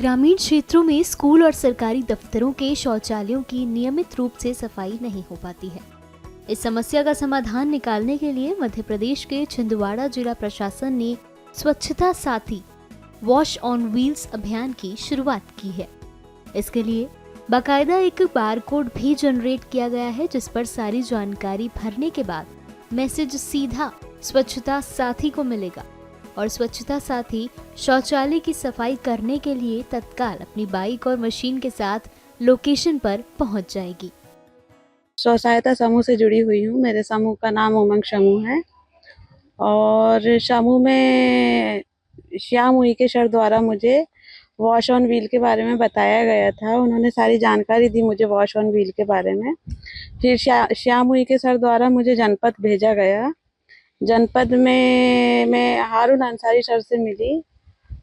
ग्रामीण क्षेत्रों में स्कूल और सरकारी दफ्तरों के शौचालयों की नियमित रूप से सफाई नहीं हो पाती है। इस समस्या का समाधान निकालने के लिए मध्य प्रदेश के छिंदवाड़ा जिला प्रशासन ने स्वच्छता साथी वॉश ऑन व्हील्स अभियान की शुरुआत की है। इसके लिए बाकायदा एक बारकोड भी जनरेट किया गया है, जिस पर सारी जानकारी भरने के बाद मैसेज सीधा स्वच्छता साथी को मिलेगा और स्वच्छता साथी शौचालय की सफाई करने के लिए तत्काल अपनी बाइक और मशीन के साथ लोकेशन पर पहुंच जाएगी। स्व सहायता समूह से जुड़ी हुई हूँ। मेरे समूह का नाम उमंग समूह है और समूह में श्याम उइके सर द्वारा मुझे वॉश ऑन व्हील के बारे में बताया गया था। उन्होंने सारी जानकारी दी मुझे वॉश ऑन व्हील के बारे में। फिर श्याम उइके सर द्वारा मुझे जनपद भेजा गया। जनपद में मैं हारून अंसारी सर से मिली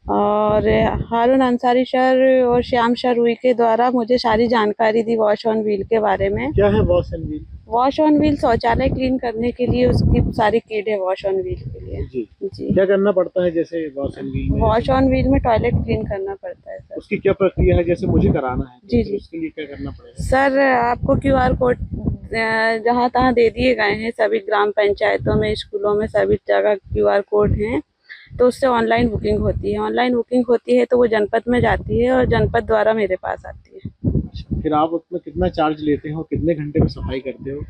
और हारून अंसारी सर और श्याम सर उइके द्वारा मुझे सारी जानकारी दी वॉश ऑन व्हील के बारे में। क्या है wash on wheel? Wash on wheel शौचालय क्लीन करने के लिए उसकी सारी किट है वॉश ऑन व्हील के लिए। जी क्या करना पड़ता है जैसे वॉश ऑन व्हील में? वॉश ऑन व्हील में टॉयलेट क्लीन करना पड़ता है सर। उसकी क्या प्रक्रिया है? जैसे मुझे कराना है जी तो उसके लिए क्या करना पड़ेगा? सर, आपको QR कोड जहाँ तहाँ दे दिए गए हैं। सभी ग्राम पंचायतों में, स्कूलों में, सभी जगह QR कोड हैं। तो उससे ऑनलाइन बुकिंग होती है। ऑनलाइन बुकिंग होती है तो वो जनपद में जाती है और जनपद द्वारा मेरे पास आती है। फिर आप उसमें कितना चार्ज लेते हो? कितने घंटे में सफाई करते हो?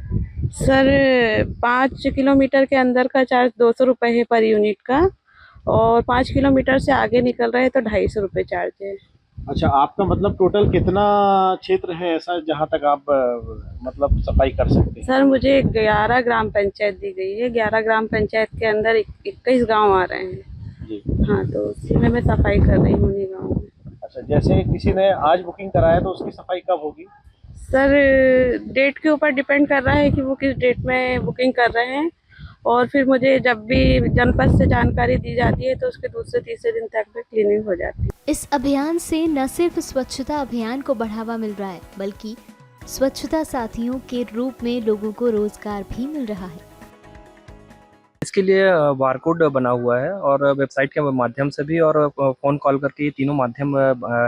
सर, 5 किलोमीटर के अंदर का चार्ज 200 रुपये है पर यूनिट का, और 5 किलोमीटर से आगे निकल रहे हैं तो 250 रुपये चार्ज है। अच्छा, आपका मतलब टोटल कितना क्षेत्र है ऐसा जहाँ तक आप मतलब सफाई कर सकते हैं? सर, मुझे 11 ग्राम पंचायत दी गई है। 11 ग्राम पंचायत के अंदर 21 गांव आ रहे हैं जी। हाँ, तो उसी में मैं सफाई कर रही हूँ उन्हीं गाँव में। अच्छा, जैसे किसी ने आज बुकिंग कराया तो उसकी सफाई कब होगी? सर, डेट के ऊपर डिपेंड कर रहा है कि वो किस डेट में बुकिंग कर रहे हैं, और फिर मुझे जब भी जनपद से जानकारी दी जाती है तो उसके दूसरे तीसरे दिन तक में क्लीनिंग हो जाती है। इस अभियान से न सिर्फ स्वच्छता अभियान को बढ़ावा मिल रहा है, बल्कि स्वच्छता साथियों के रूप में लोगों को रोजगार भी मिल रहा है। इसके लिए बारकोड बना हुआ है और वेबसाइट के माध्यम से भी और फ़ोन कॉल करके, ये तीनों माध्यम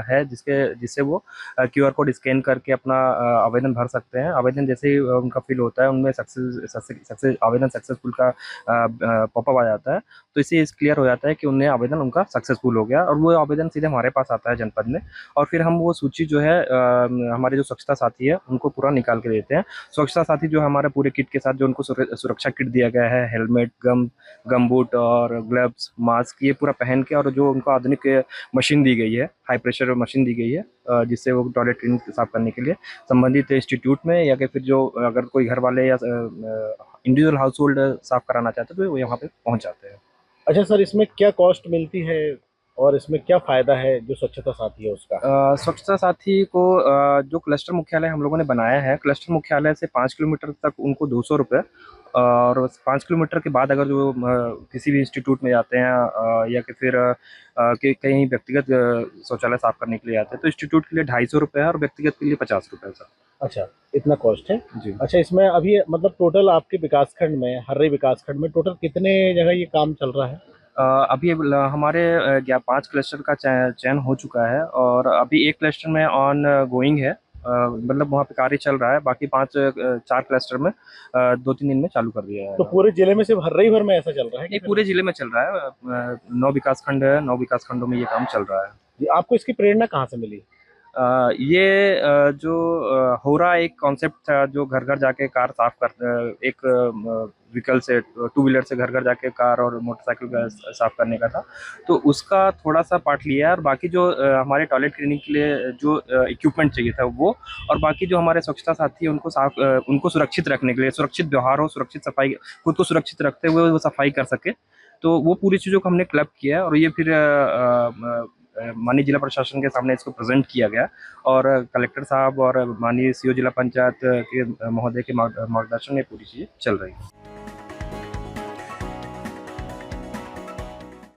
है जिससे वो QR कोड स्कैन करके अपना आवेदन भर सकते हैं। आवेदन जैसे ही उनका फिल होता है, उनमें आवेदन सक्सेसफुल का पॉपअप आ जाता है। तो इससे क्लियर हो जाता है कि उन्हें आवेदन उनका सक्सेसफुल हो गया और वो आवेदन सीधे हमारे पास आता है जनपद में, और फिर हम वो सूची जो है हमारे जो स्वच्छता साथी है उनको पूरा निकाल के देते हैं। स्वच्छता साथी जो हमारे पूरे किट के साथ जो उनको सुरक्षा किट दिया गया है, हेलमेट, गम बूट और ग्लव्स, मास्क, ये पूरा पहन के, और जो उनको आधुनिक मशीन दी गई है, हाई प्रेशर मशीन दी गई है जिससे वो टॉयलेट क्लीन साफ करने के लिए संबंधित इंस्टीट्यूट में, या फिर जो अगर कोई घर वाले या इंडिविजुअल हाउस होल्ड साफ कराना चाहते हैं तो वो यहाँ पे पहुँच जाते हैं। अच्छा सर, इसमें क्या कॉस्ट मिलती है और इसमें क्या फ़ायदा है जो स्वच्छता साथी है उसका? स्वच्छता साथी को जो क्लस्टर मुख्यालय हम लोगों ने बनाया है, क्लस्टर मुख्यालय से 5 किलोमीटर तक उनको 200 रुपये, और 5 किलोमीटर के बाद अगर जो किसी भी इंस्टीट्यूट में जाते हैं या कि फिर कहीं व्यक्तिगत शौचालय साफ करने के लिए आते हैं तो इंस्टीट्यूट के लिए 250 रुपये है और व्यक्तिगत के लिए 50 रुपये सर। अच्छा, इतना कॉस्ट है जी। अच्छा, इसमें अभी मतलब टोटल आपके विकासखंड में, हर्री विकासखंड में टोटल कितने जगह ये काम चल रहा है? अभी हमारे 5 क्लस्टर का चयन हो चुका है और अभी एक क्लस्टर में ऑन गोइंग है, मतलब वहाँ पे कार्य चल रहा है। बाकी 4 क्लस्टर में 2-3 दिन में चालू कर दिया है। तो पूरे जिले में सिर्फ हर्री भर में ऐसा चल रहा है? नहीं, पूरे जिले में चल रहा है। 9 विकासखंड है, 9 विकासखंडों में ये काम चल रहा है। जी, आपको इसकी प्रेरणा कहाँ से मिली? जो हो रहा एक कॉन्सेप्ट था, जो घर घर जाके कार साफ कर, एक व्हीकल से, 2 व्हीलर से घर घर जाके कार और मोटरसाइकिल का साफ करने का था, तो उसका थोड़ा सा पार्ट लिया है। और बाकी जो हमारे टॉयलेट क्लीनिंग के लिए जो इक्विपमेंट चाहिए था वो, और बाकी जो हमारे स्वच्छता साथी है उनको सुरक्षित रखने के लिए, सुरक्षित व्यवहार हो, सुरक्षित सफाई, खुद को सुरक्षित रखते हुए वो सफाई कर सके, तो वो पूरी चीज़ों को हमने क्लब किया है और ये फिर माननीय जिला प्रशासन के सामने इसको प्रेजेंट किया गया, और कलेक्टर साहब और माननीय CO जिला पंचायत के महोदय के मार्गदर्शन में पूरी चीज़ें चल रही है।